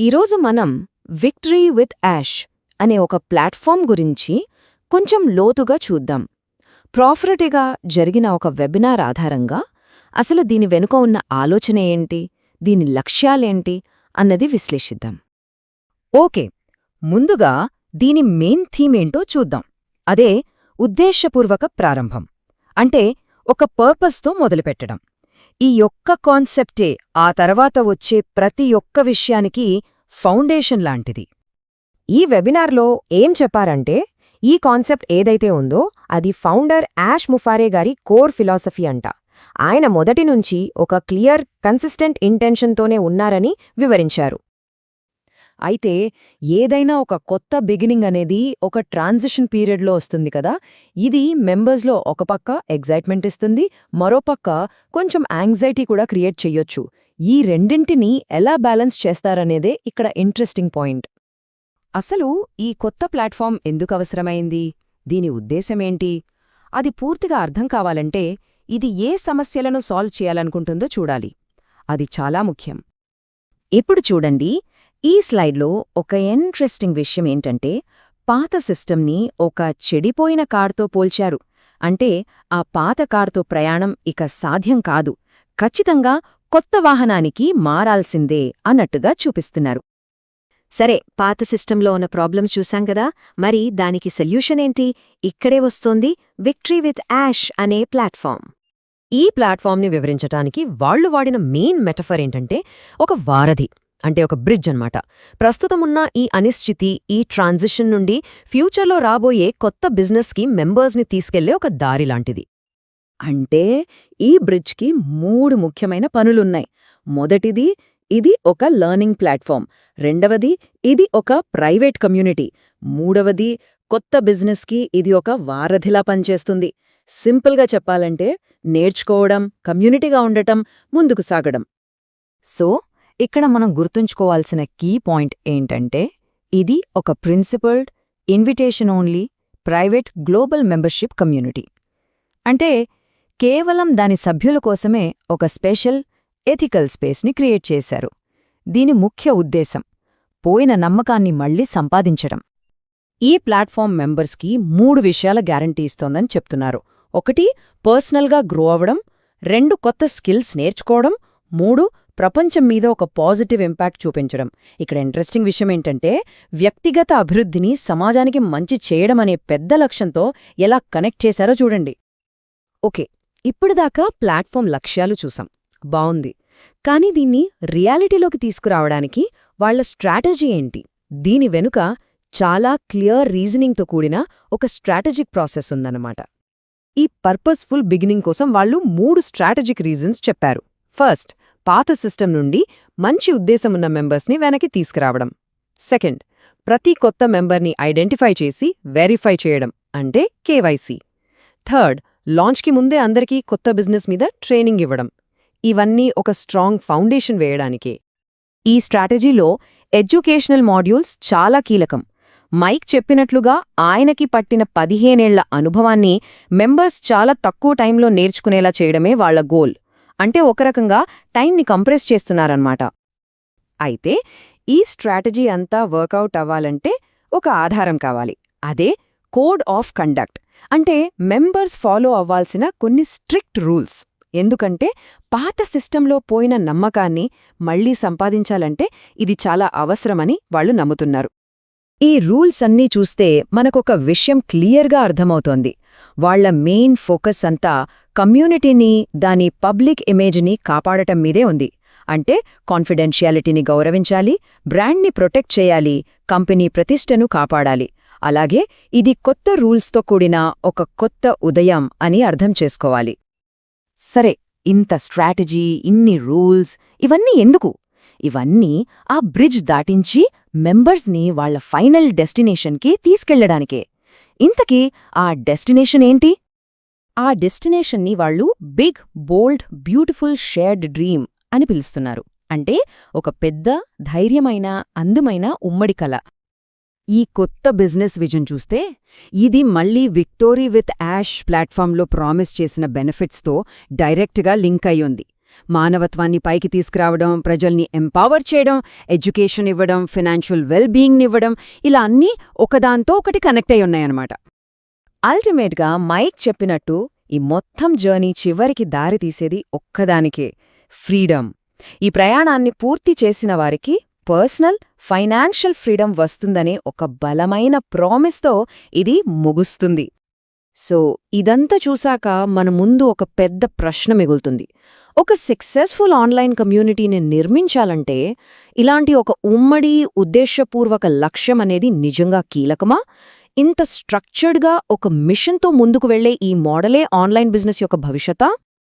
ఈరోజు మనం victory with ash అనే ఒక ప్లాట్ఫామ్ గురించి కొంచెం లోతుగా చూద్దాం. ప్రాఫిటగా జరిగిన ఒక వెబినార్ ఆధారంగా అసలు దీని వెనుక ఉన్న ఆలోచన ఏంటి, దీని లక్ష్యాలేంటి అన్నది విశ్లేషిద్దాం. ఓకే, ముందుగా దీని మెయిన్ థీమ్ ఏంటో చూద్దాం. అదే ఉద్దేశపూర్వక ప్రారంభం, అంటే ఒక పర్పస్తో మొదలుపెట్టడం. ఈ ఒక్క కాన్సెప్టే ఆ తర్వాత వచ్చే ప్రతి ఒక్క విషయానికి ఫౌండేషన్ లాంటిది. ఈ వెబినార్లో ఏం చెప్పారంటే, ఈ కాన్సెప్ట్ ఏదైతే ఉందో అది ఫౌండర్ యాష్ ముఫారే గారి కోర్ ఫిలాసఫీ అంట. ఆయన మొదటి నుంచి ఒక క్లియర్, కన్సిస్టెంట్ ఇంటెన్షన్తోనే ఉన్నారని వివరించారు. అయితే ఏదైనా ఒక కొత్త బిగినింగ్ అనేది ఒక ట్రాన్సిషన్ పీరియడ్లో వస్తుంది కదా. ఇది మెంబర్స్లో ఒక పక్క ఎగ్జైట్మెంట్ ఇస్తుంది, మరోపక్క కొంచెం యాంగ్జైటీ కూడా క్రియేట్ చెయ్యొచ్చు. ఈ రెండింటినీ ఎలా బ్యాలెన్స్ చేస్తారనేదే ఇక్కడ ఇంట్రెస్టింగ్ పాయింట్. అసలు ఈ కొత్త ప్లాట్ఫామ్ ఎందుకు అవసరమైంది, దీని ఉద్దేశమేంటి? అది పూర్తిగా అర్థం కావాలంటే ఇది ఏ సమస్యలను సాల్వ్ చేయాలనుకుంటుందో చూడాలి. అది చాలా ముఖ్యం. ఇప్పుడు చూడండి, ఈ స్లైడ్లో ఒక ఇంట్రెస్టింగ్ విషయం ఏంటంటే, పాత సిస్టమ్ని ఒక చెడిపోయిన కార్తో పోల్చారు. అంటే ఆ పాత కార్తో ప్రయాణం ఇక సాధ్యం కాదు, ఖచ్చితంగా కొత్త వాహనానికి మారాల్సిందే అన్నట్టుగా చూపిస్తున్నారు. సరే, పాత సిస్టంలో ఉన్న ప్రాబ్లమ్స్ చూశాం కదా, మరి దానికి సొల్యూషన్ ఏంటి? ఇక్కడే వస్తోంది విక్టరీ విత్ యాష్ అనే ప్లాట్ఫామ్. ఈ ప్లాట్ఫామ్ని వివరించటానికి వాళ్లు వాడిన మెయిన్ మెటఫర్ ఏంటంటే ఒక వారధి, అంటే ఒక బ్రిడ్జ్ అన్నమాట. ప్రస్తుతమున్న ఈ అనిశ్చితి, ఈ ట్రాన్సిషన్ నుండి ఫ్యూచర్లో రాబోయే కొత్త బిజినెస్కి మెంబర్స్ని తీసుకెళ్లే ఒక దారి లాంటిది. అంటే ఈ బ్రిడ్జ్కి 3 ముఖ్యమైన పనులున్నాయి. మొదటిది, ఇది ఒక లర్నింగ్ ప్లాట్ఫామ్. రెండవది, ఇది ఒక ప్రైవేట్ కమ్యూనిటీ. మూడవది, కొత్త బిజినెస్కి ఇది ఒక వారధిలా పనిచేస్తుంది. సింపుల్గా చెప్పాలంటే నేర్చుకోవడం, కమ్యూనిటీగా ఉండటం, ముందుకు సాగడం. సో ఇక్కడ మనం గుర్తుంచుకోవాల్సిన కీ పాయింట్ ఏంటంటే, ఇది ఒక principled, invitation only, private global membership community. అంటే కేవలం దాని సభ్యుల కోసమే ఒక స్పెషల్, ఎథికల్ స్పేస్ని క్రియేట్ చేశారు. దీని ముఖ్య ఉద్దేశం పోయిన నమ్మకాన్ని మళ్లీ సంపాదించడం. ఈ ప్లాట్ఫామ్ మెంబర్స్కి 3 విషయాల గ్యారంటీ ఇస్తోందని చెప్తున్నారు. 1, పర్సనల్గా గ్రో అవ్వడం. 2, కొత్త స్కిల్స్ నేర్చుకోవడం. 3, ప్రపంచం మీద ఒక పాజిటివ్ ఇంపాక్ట్ చూపించడం. ఇక్కడ ఇంట్రెస్టింగ్ విషయం ఏంటంటే, వ్యక్తిగత అభివృద్ధిని సమాజానికి మంచి చేయడం అనే పెద్ద లక్ష్యంతో ఎలా కనెక్ట్ చేశారో చూడండి. ఓకే, ఇప్పుడుదాకా ప్లాట్ఫామ్ లక్ష్యాలు చూసాం, బావుంది. కానీ దీన్ని రియాలిటీలోకి తీసుకురావడానికి వాళ్ల స్ట్రాటజీ ఏంటి? దీని వెనుక చాలా క్లియర్ రీజనింగ్తో కూడిన ఒక స్ట్రాటజిక్ ప్రాసెస్ ఉందన్నమాట. ఈ పర్పస్ఫుల్ బిగినింగ్ కోసం వాళ్లు 3 స్ట్రాటజిక్ రీజన్స్ చెప్పారు. ఫస్ట్, పాత సిస్టమ్ నుండి మంచి ఉద్దేశమున్న మెంబర్స్ని వెనక్కి తీసుకురావడం. సెకండ్, ప్రతి కొత్త మెంబర్ని ఐడెంటిఫై చేసి వెరిఫై చేయడం, అంటే కేవైసీ. థర్డ్, లాంచ్కి ముందే అందరికీ కొత్త బిజినెస్ మీద ట్రైనింగ్ ఇవ్వడం. ఇవన్నీ ఒక స్ట్రాంగ్ ఫౌండేషన్ వేయడానికే. ఈ స్ట్రాటజీలో ఎడ్యుకేషనల్ మాడ్యూల్స్ చాలా కీలకం. మైక్ చెప్పినట్లుగా ఆయనకి పట్టిన 15 ఏళ్ల అనుభవాన్ని మెంబర్స్ చాలా తక్కువ టైంలో నేర్చుకునేలా చేయడమే వాళ్ల గోల్. అంటే ఒక రకంగా టైంని కంప్రెస్ చేస్తున్నారన్నమాట. అయితే ఈ స్ట్రాటజీ అంతా వర్కౌట్ అవ్వాలంటే ఒక ఆధారం కావాలి. అదే కోడ్ ఆఫ్ కండక్ట్, అంటే మెంబర్స్ ఫాలో అవ్వాల్సిన కొన్ని స్ట్రిక్ట్ రూల్స్. ఎందుకంటే పాత సిస్టంలో పోయిన నమ్మకాన్ని మళ్లీ సంపాదించాలంటే ఇది చాలా అవసరమని వాళ్లు నమ్ముతున్నారు. ఈ రూల్స్ అన్నీ చూస్తే మనకొక విషయం క్లియర్గా అర్థమవుతోంది. వాళ్ల మెయిన్ ఫోకస్ అంతా కమ్యూనిటీని, దాని పబ్లిక్ ఇమేజ్ని కాపాడటం మీదే ఉంది. అంటే కాన్ఫిడెన్షియాలిటీని గౌరవించాలి, బ్రాండ్ని ప్రొటెక్ట్ చేయాలి, కంపెనీ ప్రతిష్టను కాపాడాలి. అలాగే ఇది కొత్త రూల్స్తో కూడిన ఒక కొత్త ఉదయం అని అర్థం చేసుకోవాలి. సరే, ఇంత స్ట్రాటజీ, ఇన్ని రూల్స్, ఇవన్నీ ఎందుకు? ఇవన్నీ ఆ బ్రిడ్జ్ దాటించి మెంబర్స్ని వాళ్ల ఫైనల్ డెస్టినేషన్కి తీసుకెళ్లడానికే. ఇంతకీ ఆ డెస్టినేషన్ ఏంటి? ఆ డెస్టినేషన్ని వాళ్లు బిగ్, బోల్డ్, బ్యూటిఫుల్ షేర్డ్ డ్రీమ్ అని పిలుస్తున్నారు. అంటే ఒక పెద్ద, ధైర్యమైన, అందమైన ఉమ్మడి కల. ఈ కొత్త బిజినెస్ విజన్ చూస్తే ఇది మళ్లీ విక్టరీ విత్ యాష్ ప్లాట్ఫామ్లో ప్రామిస్ చేసిన బెనిఫిట్స్తో డైరెక్ట్గా లింక్ అయ్యుంది. మానవత్వాన్ని పైకి తీసుకురావడం, ప్రజల్ని ఎంపవర్ చేయడం, ఎడ్యుకేషన్ ఇవ్వడం, ఫైనాన్షియల్ వెల్బీయింగ్నివ్వడం, ఇలా అన్నీ ఒకదాంతో ఒకటి కనెక్ట్ అయి ఉన్నాయన్నమాట. అల్టిమేట్గా మైక్ చెప్పినట్టు ఈ మొత్తం జర్నీ చివరికి దారితీసేది ఒక్కదానికే, ఫ్రీడమ్. ఈ ప్రయాణాన్ని పూర్తి చేసిన వారికి పర్సనల్, ఫైనాన్షియల్ ఫ్రీడమ్ వస్తుందనే ఒక బలమైన ప్రామిస్తో ఇది ముగుస్తుంది. సో ఇదంతా చూశాక మన ముందు ఒక పెద్ద ప్రశ్న మిగులుతుంది. ఒక సక్సెస్ఫుల్ ఆన్లైన్ కమ్యూనిటీని నిర్మించాలంటే ఇలాంటి ఒక ఉమ్మడి, ఉద్దేశపూర్వక లక్ష్యం అనేది నిజంగా కీలకమా? ఇంత స్ట్రక్చర్డ్గా ఒక మిషన్తో ముందుకు వెళ్లే ఈ మోడలే ఆన్లైన్ బిజినెస్ యొక్క భవిష్యతా?